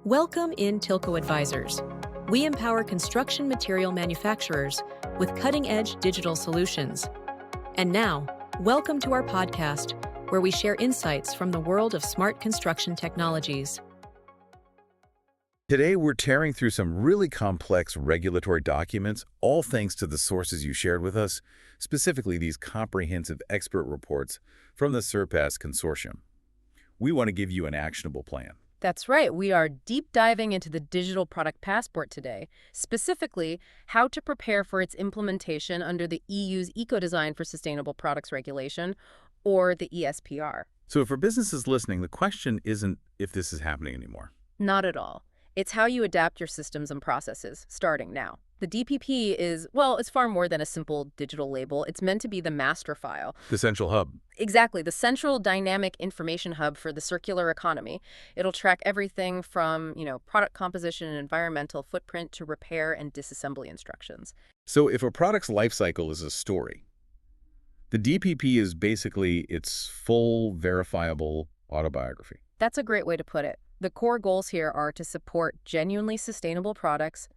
Welcome in Tilco Advisors. We empower construction material manufacturers with cutting-edge digital solutions. And now, welcome to our podcast, where we share insights from the world of smart construction technologies. Today, we're tearing through some really complex regulatory documents, all thanks to the sources you shared with us, specifically these comprehensive expert reports from the Surpass Consortium. We want to give you an actionable plan. That's right. We are deep diving into the digital product passport today, specifically how to prepare for its implementation under the EU's Ecodesign for Sustainable Products Regulation, or the ESPR. So for businesses listening, the question isn't if this is happening anymore. Not at all. It's how you adapt your systems and processes, starting now. The DPP is, well, it's far more than a simple digital label. It's meant to be the master file. The central hub. Exactly, the central dynamic information hub for the circular economy. It'll track everything from, product composition and environmental footprint to repair and disassembly instructions. So if a product's life cycle is a story, the DPP is basically its full, verifiable autobiography. That's a great way to put it. The core goals here are to support genuinely sustainable products,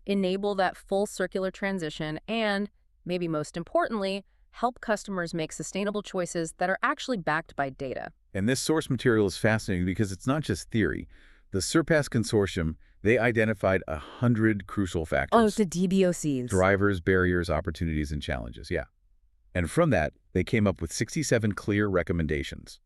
enable that full circular transition, and, maybe most importantly, help customers make sustainable choices that are actually backed by data. And this source material is fascinating because it's not just theory. The Surpass Consortium, they identified 100 crucial factors. Oh, the DBOCs. Drivers, barriers, opportunities, and challenges, yeah. And from that, they came up with 67 clear recommendations.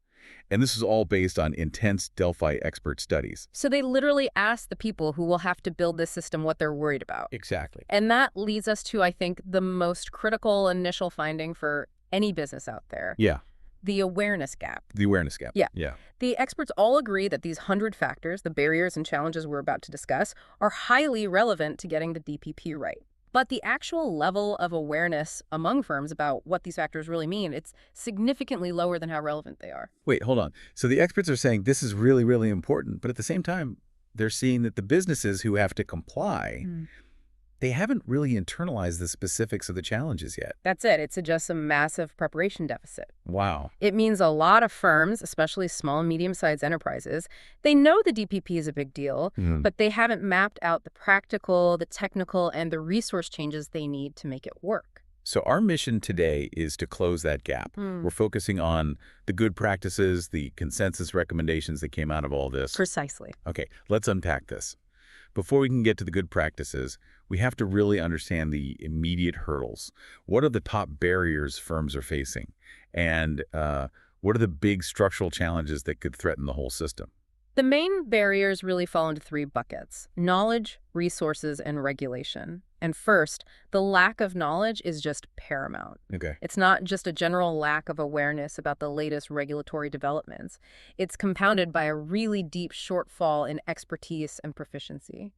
And this is all based on intense Delphi expert studies. So they literally asked the people who will have to build this system what they're worried about. Exactly. And that leads us to, I think, the most critical initial finding for any business out there. Yeah. The awareness gap. The awareness gap. Yeah. The experts all agree that these 100 factors, the barriers and challenges we're about to discuss, are highly relevant to getting the DPP right. But the actual level of awareness among firms about what these factors really mean, it's significantly lower than how relevant they are. Wait, hold on. So the experts are saying this is really, really important, but at the same time, they're seeing that the businesses who have to comply, they haven't really internalized the specifics of the challenges yet. That's it. It suggests a massive preparation deficit. Wow. It means a lot of firms, especially small and medium-sized enterprises, they know the DPP is a big deal, but they haven't mapped out the practical, the technical, and the resource changes they need to make it work. So our mission today is to close that gap. We're focusing on the good practices, the consensus recommendations that came out of all this. Precisely. Okay, let's unpack this. Before we can get to the good practices, we have to really understand the immediate hurdles. What are the top barriers firms are facing? And what are the big structural challenges that could threaten the whole system? The main barriers really fall into three buckets: knowledge, resources, and regulation. And first, the lack of knowledge is just paramount. Okay. It's not just a general lack of awareness about the latest regulatory developments. It's compounded by a really deep shortfall in expertise and proficiency.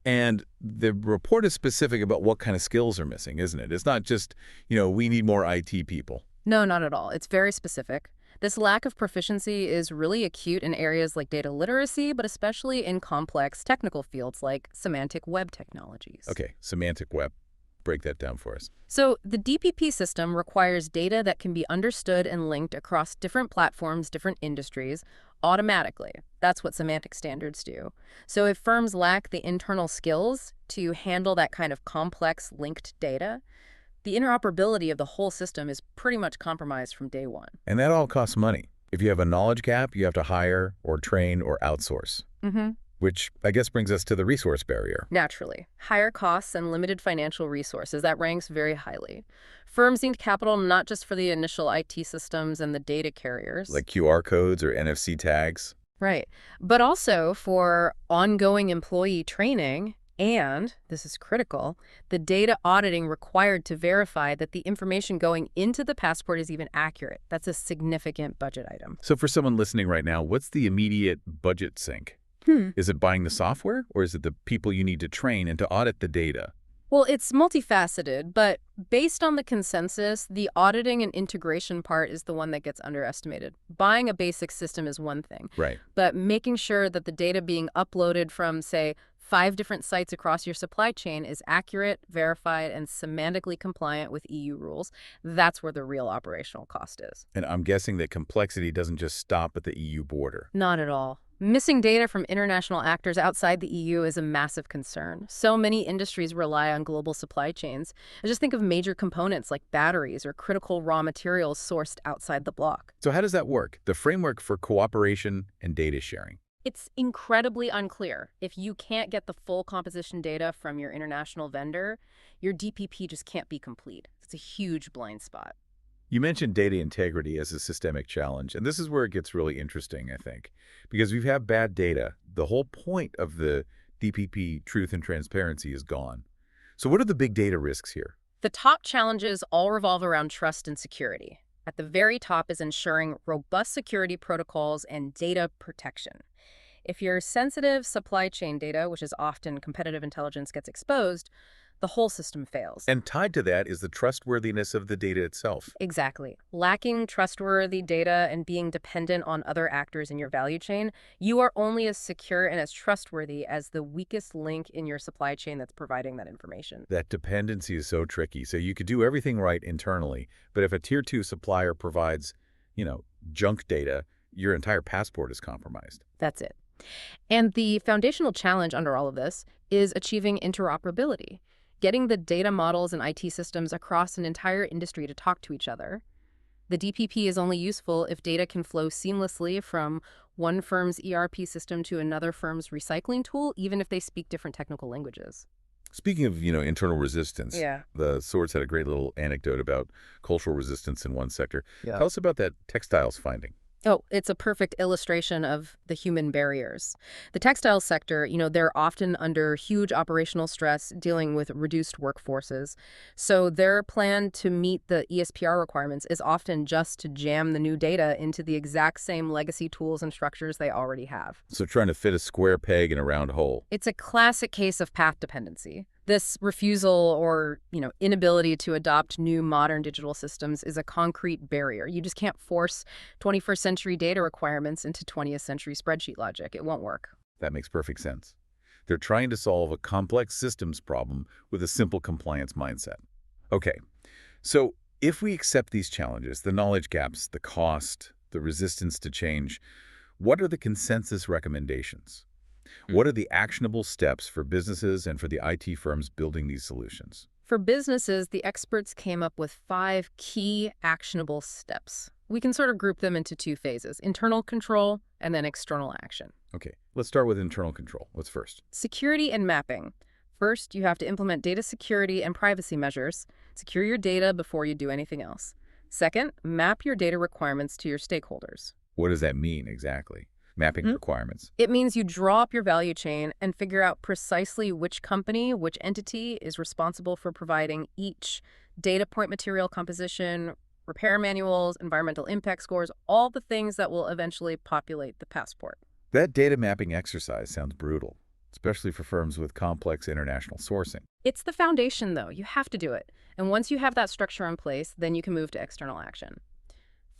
And the report is specific about what kind of skills are missing, isn't it? It's not just, we need more IT people. No, not at all. It's very specific. This lack of proficiency is really acute in areas like data literacy, but especially in complex technical fields like semantic web technologies. Okay, semantic web. Break that down for us. So the DPP system requires data that can be understood and linked across different platforms, different industries, automatically. That's what semantic standards do. So if firms lack the internal skills to handle that kind of complex linked data, the interoperability of the whole system is pretty much compromised from day one. And that all costs money. If you have a knowledge gap, you have to hire or train or outsource. Which I guess brings us to the resource barrier. Naturally. Higher costs and limited financial resources, that ranks very highly. Firms need capital not just for the initial IT systems and the data carriers. Like QR codes or NFC tags. Right. But also for ongoing employee training and, this is critical, the data auditing required to verify that the information going into the passport is even accurate. That's a significant budget item. So for someone listening right now, what's the immediate budget sink? Is it buying the software, or is it the people you need to train and to audit the data? Well, it's multifaceted, but based on the consensus, the auditing and integration part is the one that gets underestimated. Buying a basic system is one thing. Right. But making sure that the data being uploaded from, say, 5 different sites across your supply chain is accurate, verified, and semantically compliant with EU rules, that's where the real operational cost is. And I'm guessing that complexity doesn't just stop at the EU border. Not at all. Missing data from international actors outside the EU is a massive concern. So many industries rely on global supply chains. Just think of major components like batteries or critical raw materials sourced outside the bloc. So how does that work? The framework for cooperation and data sharing. It's incredibly unclear. If you can't get the full composition data from your international vendor, your DPP just can't be complete. It's a huge blind spot. You mentioned data integrity as a systemic challenge, and this is where it gets really interesting, I think, because we've had bad data. The whole point of the DPP, truth and transparency, is gone. So what are the big data risks here? The top challenges all revolve around trust and security. At the very top is ensuring robust security protocols and data protection. If your sensitive supply chain data, which is often competitive intelligence, gets exposed, the whole system fails. And tied to that is the trustworthiness of the data itself. Exactly. Lacking trustworthy data and being dependent on other actors in your value chain, you are only as secure and as trustworthy as the weakest link in your supply chain that's providing that information. That dependency is so tricky. So you could do everything right internally, but if a tier 2 supplier provides, junk data, your entire passport is compromised. That's it. And the foundational challenge under all of this is achieving interoperability. Getting the data models and IT systems across an entire industry to talk to each other. The DPP is only useful if data can flow seamlessly from one firm's ERP system to another firm's recycling tool, even if they speak different technical languages. Speaking of, internal resistance, Yeah. the Swords had a great little anecdote about cultural resistance in one sector. Yeah. Tell us about that textiles finding. Oh, it's a perfect illustration of the human barriers. The textile sector, they're often under huge operational stress dealing with reduced workforces. So their plan to meet the ESPR requirements is often just to jam the new data into the exact same legacy tools and structures they already have. So trying to fit a square peg in a round hole. It's a classic case of path dependency. This refusal or, inability to adopt new modern digital systems is a concrete barrier. You just can't force 21st century data requirements into 20th century spreadsheet logic. It won't work. That makes perfect sense. They're trying to solve a complex systems problem with a simple compliance mindset. Okay, so if we accept these challenges, the knowledge gaps, the cost, the resistance to change, what are the consensus recommendations? What are the actionable steps for businesses and for the IT firms building these solutions? For businesses, the experts came up with 5 key actionable steps. We can sort of group them into 2 phases, internal control and then external action. Okay, let's start with internal control. What's first? Security and mapping. First, you have to implement data security and privacy measures. Secure your data before you do anything else. Second, map your data requirements to your stakeholders. What does that mean exactly? Mapping requirements. It means you draw up your value chain and figure out precisely which company, which entity is responsible for providing each data point material composition, repair manuals, environmental impact scores, all the things that will eventually populate the passport. That data mapping exercise sounds brutal, especially for firms with complex international sourcing. It's the foundation, though. You have to do it. And once you have that structure in place, then you can move to external action.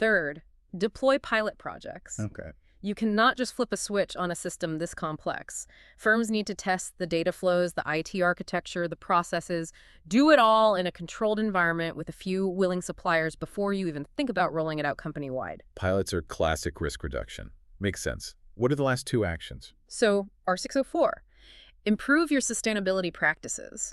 Third, deploy pilot projects. Okay. You cannot just flip a switch on a system this complex. Firms need to test the data flows, the IT architecture, the processes, do it all in a controlled environment with a few willing suppliers before you even think about rolling it out company-wide. Pilots are classic risk reduction. Makes sense. What are the last 2 actions? So, R604, improve your sustainability practices.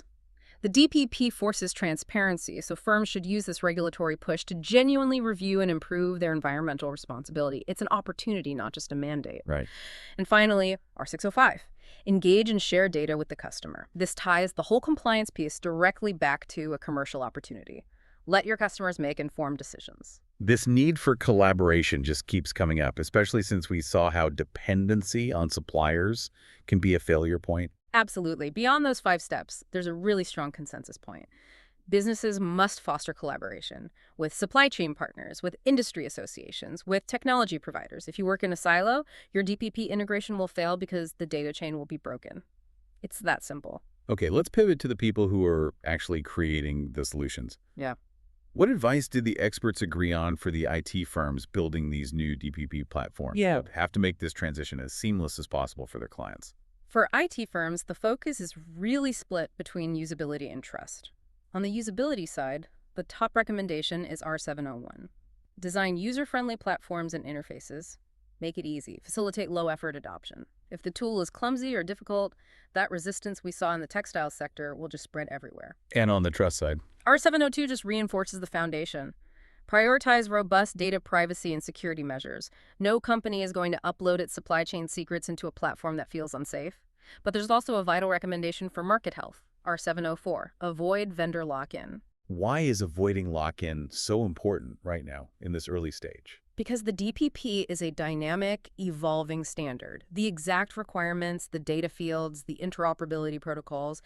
The DPP forces transparency, so firms should use this regulatory push to genuinely review and improve their environmental responsibility. It's an opportunity, not just a mandate. Right. And finally, R605, engage and share data with the customer. This ties the whole compliance piece directly back to a commercial opportunity. Let your customers make informed decisions. This need for collaboration just keeps coming up, especially since we saw how dependency on suppliers can be a failure point. Absolutely. Beyond those 5 steps, there's a really strong consensus point. Businesses must foster collaboration with supply chain partners, with industry associations, with technology providers. If you work in a silo, your DPP integration will fail because the data chain will be broken. It's that simple. Okay, let's pivot to the people who are actually creating the solutions. Yeah. What advice did the experts agree on for the IT firms building these new DPP platforms? Yeah. That have to make this transition as seamless as possible for their clients. For IT firms, the focus is really split between usability and trust. On the usability side, the top recommendation is R701. Design user-friendly platforms and interfaces. Make it easy. Facilitate low-effort adoption. If the tool is clumsy or difficult, that resistance we saw in the textile sector will just spread everywhere. And on the trust side. R702 just reinforces the foundation. Prioritize robust data privacy and security measures. No company is going to upload its supply chain secrets into a platform that feels unsafe. But there's also a vital recommendation for market health, R704. Avoid vendor lock-in. Why is avoiding lock-in so important right now in this early stage? Because the DPP is a dynamic, evolving standard. The exact requirements, the data fields, the interoperability protocols,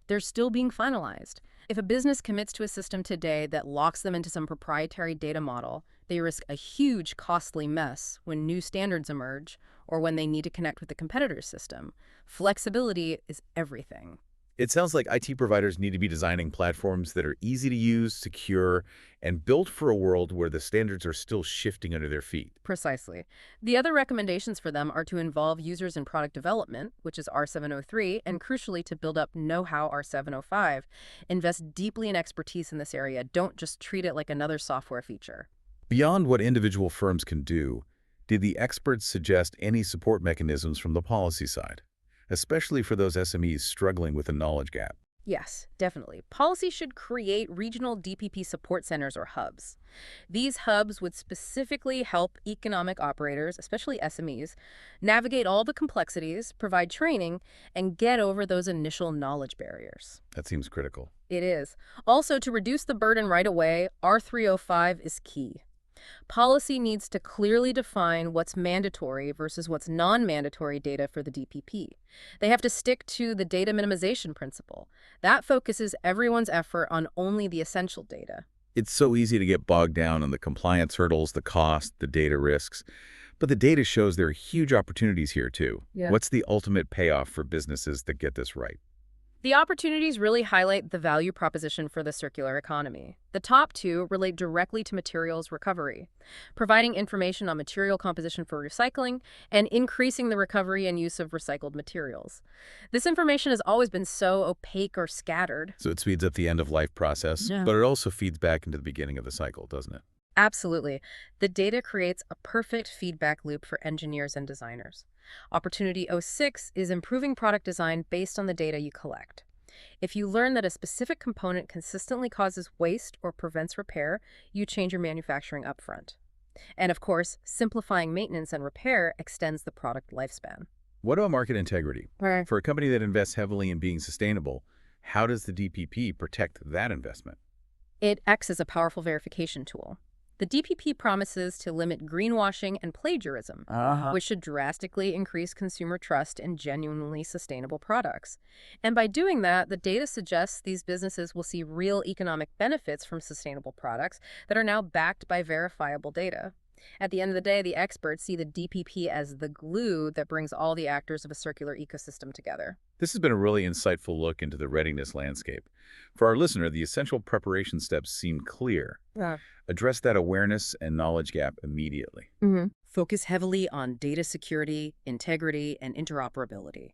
they're still being finalized. If a business commits to a system today that locks them into some proprietary data model, they risk a huge, costly mess when new standards emerge or when they need to connect with the competitor's system. Flexibility is everything. It sounds like IT providers need to be designing platforms that are easy to use, secure, and built for a world where the standards are still shifting under their feet. Precisely. The other recommendations for them are to involve users in product development, which is R703, and crucially to build up know-how, R705. Invest deeply in expertise in this area. Don't just treat it like another software feature. Beyond what individual firms can do, did the experts suggest any support mechanisms from the policy side, especially for those SMEs struggling with a knowledge gap? Yes, definitely. Policy should create regional DPP support centers or hubs. These hubs would specifically help economic operators, especially SMEs, navigate all the complexities, provide training, and get over those initial knowledge barriers. That seems critical. It is. Also, to reduce the burden right away, R305 is key. Policy needs to clearly define what's mandatory versus what's non-mandatory data for the DPP. They have to stick to the data minimization principle. That focuses everyone's effort on only the essential data. It's so easy to get bogged down on the compliance hurdles, the cost, the data risks. But the data shows there are huge opportunities here, too. Yeah. What's the ultimate payoff for businesses that get this right? The opportunities really highlight the value proposition for the circular economy. The top two relate directly to materials recovery, providing information on material composition for recycling and increasing the recovery and use of recycled materials. This information has always been so opaque or scattered. So it speeds up the end-of-life process, Yeah. but it also feeds back into the beginning of the cycle, doesn't it? Absolutely. The data creates a perfect feedback loop for engineers and designers. Opportunity 06 is improving product design based on the data you collect. If you learn that a specific component consistently causes waste or prevents repair, you change your manufacturing upfront. And of course, simplifying maintenance and repair extends the product lifespan. What about market integrity? Right. For a company that invests heavily in being sustainable, how does the DPP protect that investment? It acts as a powerful verification tool. The DPP promises to limit greenwashing and plagiarism, which should drastically increase consumer trust in genuinely sustainable products. And by doing that, the data suggests these businesses will see real economic benefits from sustainable products that are now backed by verifiable data. At the end of the day, the experts see the DPP as the glue that brings all the actors of a circular ecosystem together. This has been a really insightful look into the readiness landscape. For our listener, the essential preparation steps seem clear. Yeah. Address that awareness and knowledge gap immediately. Focus heavily on data security, integrity, and interoperability.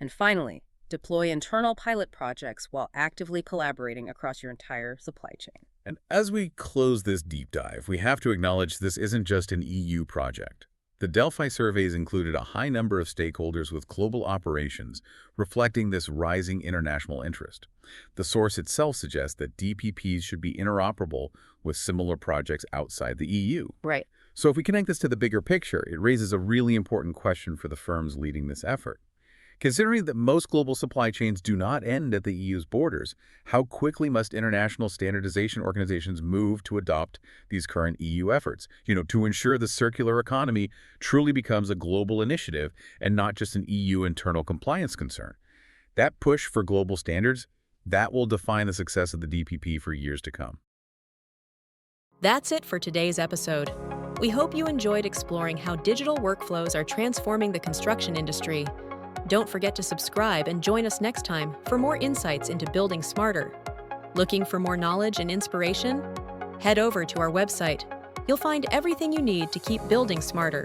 And finally, deploy internal pilot projects while actively collaborating across your entire supply chain. And as we close this deep dive, we have to acknowledge this isn't just an EU project. The Delphi surveys included a high number of stakeholders with global operations, reflecting this rising international interest. The source itself suggests that DPPs should be interoperable with similar projects outside the EU. Right. So if we connect this to the bigger picture, it raises a really important question for the firms leading this effort. Considering that most global supply chains do not end at the EU's borders, how quickly must international standardization organizations move to adopt these current EU efforts, to ensure the circular economy truly becomes a global initiative and not just an EU internal compliance concern? That push for global standards, that will define the success of the DPP for years to come. That's it for today's episode. We hope you enjoyed exploring how digital workflows are transforming the construction industry. Don't forget to subscribe and join us next time for more insights into building smarter. Looking for more knowledge and inspiration? Head over to our website. You'll find everything you need to keep building smarter.